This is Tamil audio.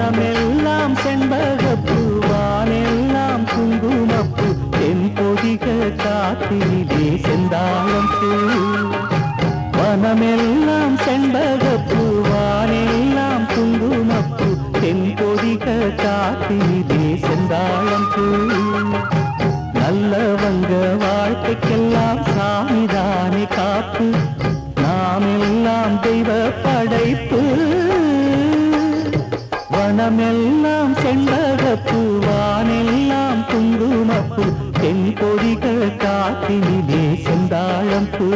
வனமெல்லாம் செண்பகப்பூ வானெல்லாம் குங்குமப்பூ தென்பொதிக காத்திலே செந்தாழம் பூ வனமெல்லாம் செண்பகப்பூ வானெல்லாம் குங்குமப்பூ தென்பொதிக காத்திலே செந்தாழம் பூ நல்லவங்க வாழ்க்கைக்கெல்லாம் சாமிதானே காப்பு நாம் எல்லாம் தெய்வ படைப்பு வனமெல்லாம் செண்பகப்பூ வானெல்லாம் குங்குமப்பூ தென்பொதிக காத்தினிலே செந்தாழம் பூ